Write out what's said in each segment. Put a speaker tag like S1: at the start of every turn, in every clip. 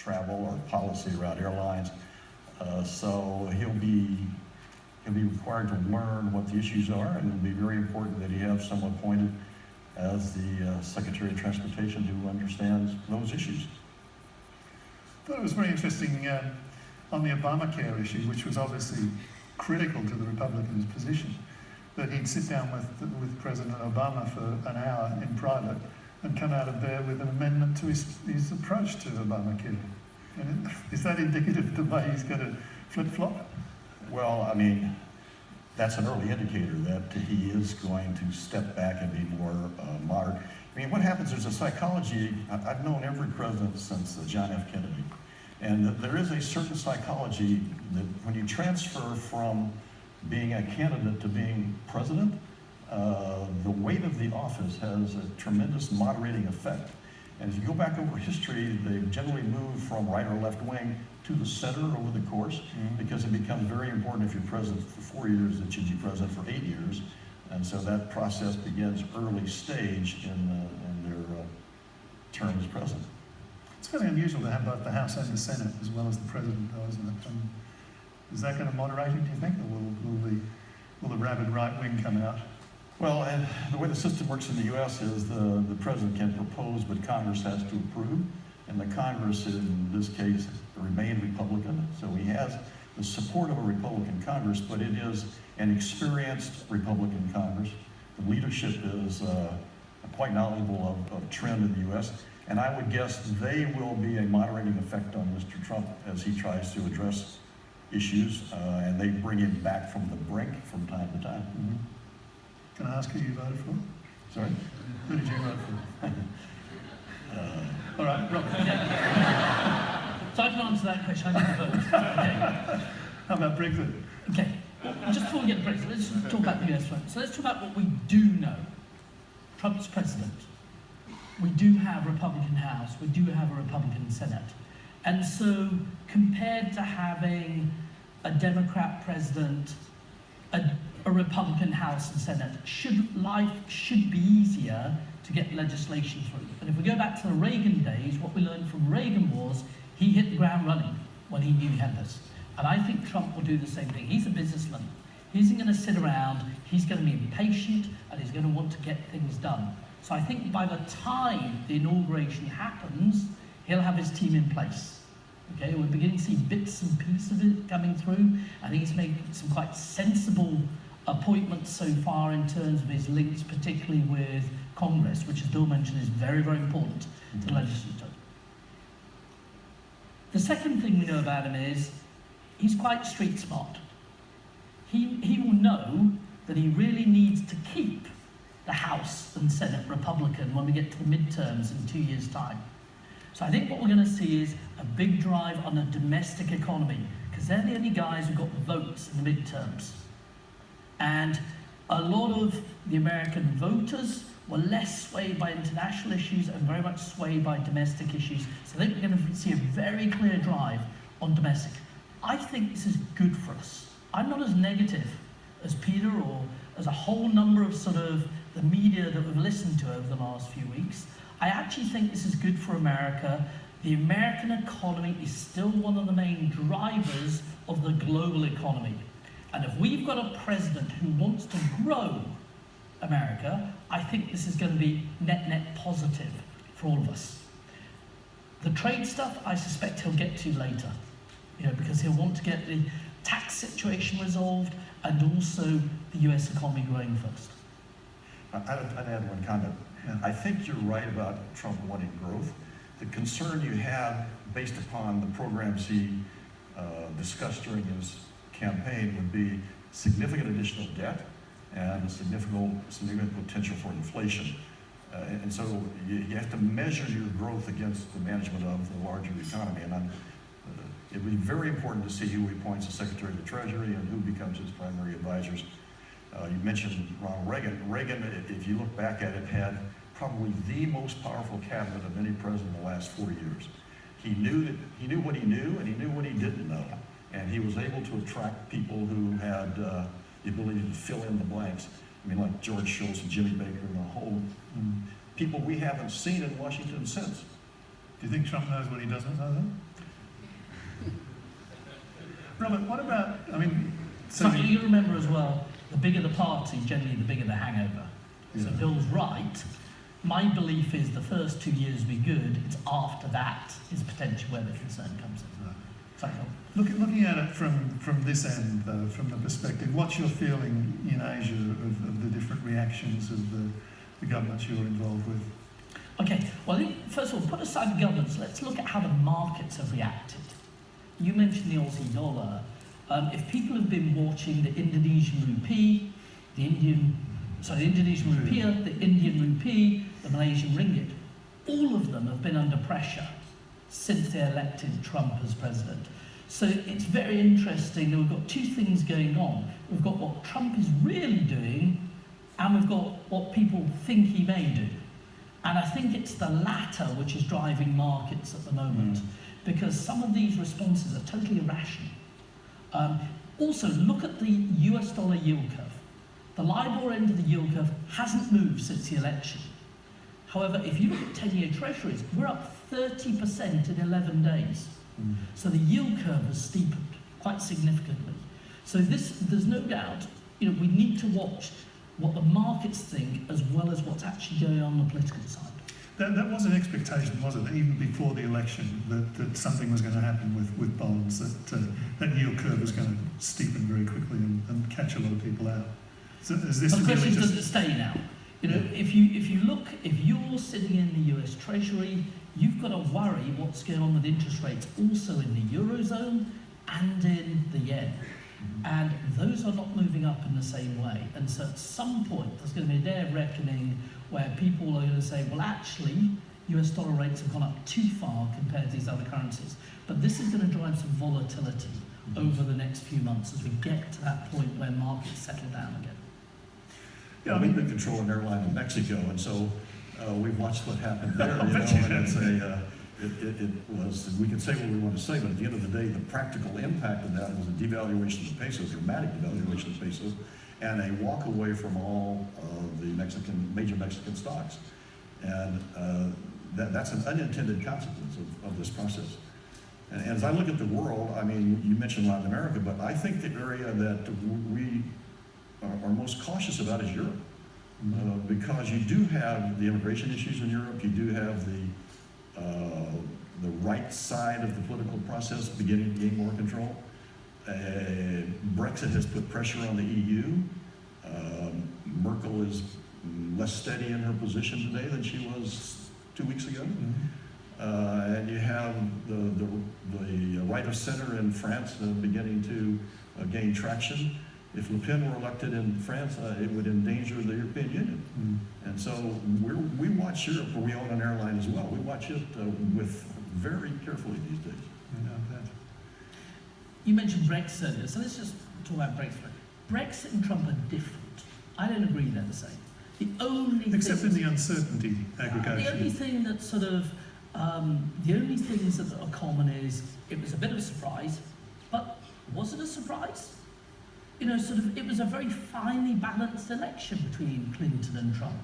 S1: travel or policy around airlines. So he'll be required to learn what the issues are, and it'll be very important that he have someone appointed as the Secretary of Transportation who understands those issues.
S2: I thought it was very interesting on the Obamacare issue, which was obviously critical to the Republicans' position, that he'd sit down with President Obama for an hour in private and come out of there with an amendment to his approach to Obamacare. And is that indicative of the way he's going to flip-flop?
S1: Well, I mean, that's an early indicator that he is going to step back and be more moderate. I mean, what happens, there's a psychology, I've known every president since John F. Kennedy, and there is a certain psychology that when you transfer from being a candidate to being president, the weight of the office has a tremendous moderating effect. And if you go back over history, they've generally moved from right or left wing to the center over the course, because it becomes very important if you're president for 4 years that you be president for 8 years. And so that process begins early stage in their term as president.
S2: It's fairly unusual to have both the House and the Senate as well as the president, though, isn't it? Is that going to moderate it, do you think, or will the rabid right wing come out?
S1: Well, and the way the system works in the U.S. is the president can propose, but Congress has to approve. And the Congress, in this case, remained Republican. So he has the support of a Republican Congress, but it is an experienced Republican Congress. The leadership is quite knowledgeable of trend in the U.S. And I would guess they will be a moderating effect on Mr. Trump as he tries to address issues, and they bring him back from the brink from time to time.
S2: Mm-hmm. Can I ask who you voted for?
S1: Sorry?
S2: Who did you vote for? All right, Rob.
S3: So I can answer that question. I didn't vote. Okay.
S2: How about Brexit?
S3: Okay. Well, just before we get to Brexit, let's just talk about the US one. So let's talk about what we do know. Trump's president. We do have a Republican House. We do have a Republican Senate. And so compared to having a Democrat president, a Republican House and Senate, life should be easier to get legislation through. And if we go back to the Reagan days, what we learned from Reagan was he hit the ground running when he knew he had this. And I think Trump will do the same thing. He's a businessman. He isn't going to sit around. He's going to be impatient, and he's going to want to get things done. So I think by the time the inauguration happens, he'll have his team in place. Okay, we're beginning to see bits and pieces of it coming through, and he's making some quite sensible appointments so far in terms of his links, particularly with Congress, which, as Bill mentioned, is very, very important to the legislature. The second thing we know about him is he's quite street smart. He will know that he really needs to keep the House and Senate Republican when we get to the midterms in 2 years' time. So I think what we're going to see is a big drive on a domestic economy, because they're the only guys who got votes in the midterms. And a lot of the American voters were less swayed by international issues and very much swayed by domestic issues. So I think we're going to see a very clear drive on domestic. I think this is good for us. I'm not as negative as Peter or as a whole number of sort of the media that we've listened to over the last few weeks. I actually think this is good for America. The American economy is still one of the main drivers of the global economy. And if we've got a president who wants to grow America, I think this is going to be net positive for all of us. The trade stuff, I suspect he'll get to later, because he'll want to get the tax situation resolved and also the US economy growing first.
S1: I'd add one comment.
S2: Yeah.
S1: I think you're right about Trump wanting growth. The concern you have, based upon the programs he discussed during his campaign, would be significant additional debt and significant potential for inflation. And so you have to measure your growth against the management of the larger economy. And it would be very important to see who he appoints as Secretary of the Treasury and who becomes his primary advisors. You mentioned Ronald Reagan. Reagan, if you look back at it, had probably the most powerful cabinet of any president in the last 4 years. He knew what he knew, and he knew what he didn't know. And he was able to attract people who had the ability to fill in the blanks. I mean, like George Shultz and Jimmy Baker and the whole people we haven't seen in Washington since.
S2: Do you think Trump knows what he doesn't know then? Robert, what about, I mean,
S3: So you remember as well, the bigger the party, generally the bigger the hangover. So
S2: Yeah.
S3: Bill's right. My belief is the first 2 years will be good. It's after that is potentially where the concern comes in.
S2: Right.
S3: Sorry, Phil.
S2: Looking at it from this end, though, from the perspective, what's your feeling in Asia of the different reactions of the governments you're involved with?
S3: Okay, well, I think, first of all, put aside the governments, let's look at how the markets have reacted. You mentioned the Aussie dollar. If people have been watching the Indonesian rupee, the Indonesian rupiah, the Indian rupee, the Malaysian ringgit, all of them have been under pressure since they elected Trump as president. So it's very interesting that we've got two things going on. We've got what Trump is really doing, and we've got what people think he may do. And I think it's the latter which is driving markets at the moment, because some of these responses are totally irrational. Also, look at the US dollar yield curve. The LIBOR end of the yield curve hasn't moved since the election. However, if you look at 10-year treasuries, we're up 30% in 11 days. So the yield curve has steepened quite significantly. So there's no doubt, we need to watch what the markets think as well as what's actually going on the political side.
S2: That was an expectation, wasn't it, even before the election, that something was going to happen with bonds, that yield curve was going to steepen very quickly and catch a lot of people out. So is this
S3: But the question
S2: really
S3: is,
S2: just...
S3: does it stay now? If you're sitting in the US Treasury, you've got to worry what's going on with interest rates also in the Eurozone and in the yen. And those are not moving up in the same way. And so at some point, there's going to be a day of reckoning where people are going to say, well, actually, US dollar rates have gone up too far compared to these other currencies. But this is going to drive some volatility over the next few months as we get to that point where markets settle down again.
S1: Yeah, we've been controlling an airline in Mexico, and so we've watched what happened there. And it was, we can say what we want to say, but at the end of the day, the practical impact of that was a devaluation of the peso, a dramatic devaluation of the peso, and a walk away from all of the major Mexican stocks. And that's an unintended consequence of this process. And as I look at the world, I mean, you mentioned Latin America, but I think the area that we are most cautious about is Europe. Because you do have the immigration issues in Europe, you do have the right side of the political process beginning to gain more control. Brexit has put pressure on the EU. Merkel is less steady in her position today than she was 2 weeks ago. And you have the right of center in France beginning to gain traction. If Le Pen were elected in France, it would endanger the European Union. And so we watch Europe, where we own an airline as well. We watch it with very carefully these days.
S3: You mentioned Brexit earlier, so let's just talk about Brexit. Brexit and Trump are different. I don't agree they're the same.
S2: Except in the uncertainty aggregation.
S3: The only thing that the only things that are common is it was a bit of a surprise, but was it a surprise? It was a very finely balanced election between Clinton and Trump.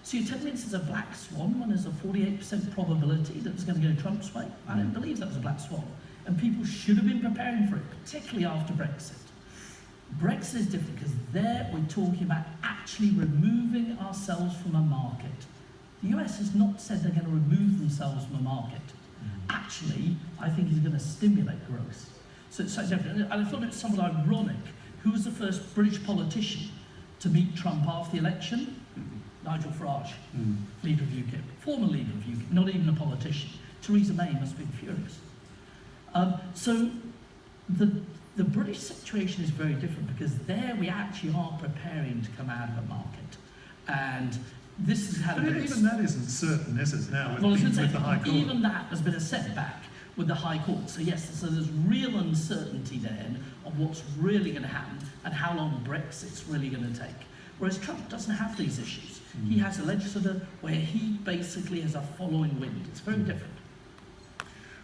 S3: So you're telling me this is a black swan when there's a 48% probability that it's going to go Trump's way? I don't believe that was a black swan. And people should have been preparing for it, particularly after Brexit. Brexit is different because there we're talking about actually removing ourselves from a market. The US has not said they're going to remove themselves from a market. Actually, I think it's going to stimulate growth. So it's so different. And I thought it was somewhat ironic. Who was the first British politician to meet Trump after the election? Nigel Farage, leader of UKIP, former leader of UKIP, not even a politician. Theresa May must have been furious. So the British situation is very different because there we actually are preparing to come out of a market. And this has had
S2: But even that isn't certain, is it, now, with the High Court?
S3: Even that has been a setback with the High Court. So yes, so there's real uncertainty then of what's really going to happen and how long Brexit's really going to take. Whereas Trump doesn't have these issues. He has a legislature where he basically has a following wind. It's very different.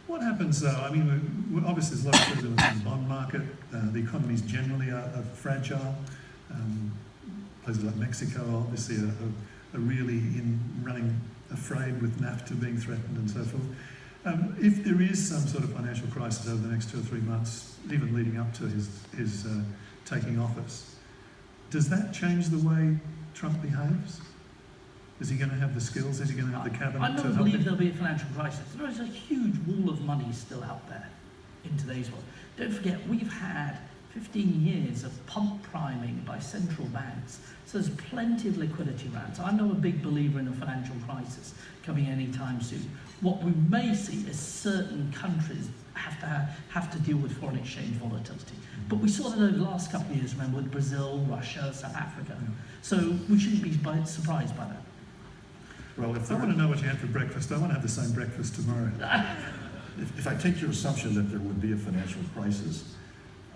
S2: What happens though? I mean, obviously there's a lot of turbulence in the bond market. The economies generally are fragile. Places like Mexico obviously are really running afraid with NAFTA being threatened and so forth. If there is some sort of financial crisis over the next 2 or 3 months, even leading up to his taking office, does that change the way Trump behaves? Is he going to have the skills? Is he going to have the cabinet
S3: I
S2: to
S3: don't
S2: help
S3: believe
S2: him?
S3: there'll be a financial crisis. There is a huge wall of money still out there in today's world. Don't forget, we've had 15 years of pump priming by central banks, so there's plenty of liquidity around. So I'm not a big believer in a financial crisis coming anytime soon. What we may see is certain countries have to deal with foreign exchange volatility. But we saw that over the last couple of years, remember, with Brazil, Russia, South Africa. So we shouldn't be surprised by that.
S1: Well, if
S2: I want to know what you had for breakfast. I want to have the same breakfast tomorrow.
S1: if I take your assumption that there would be a financial crisis,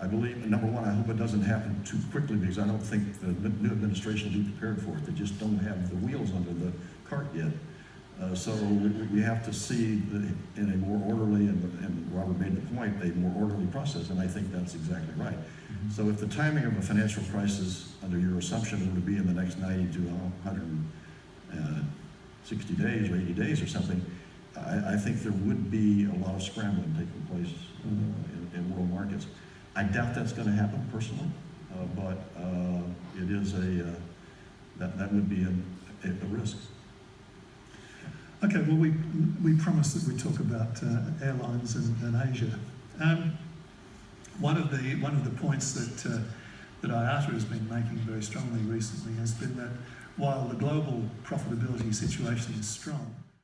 S1: I believe, number one, I hope it doesn't happen too quickly, because I don't think the new administration will be prepared for it. They just don't have the wheels under the cart yet. So we have to see in a more orderly, and Robert made the point, a more orderly process, and I think that's exactly right. So if the timing of a financial crisis, under your assumption, would be in the next 90 to 160 days or 80 days or something, I think there would be a lot of scrambling taking place in world markets. I doubt that's going to happen personally, but it is that would be a risk.
S2: Okay, well, we promised that we'd talk about airlines and Asia. One of the points that IATA has been making very strongly recently has been that while the global profitability situation is strong,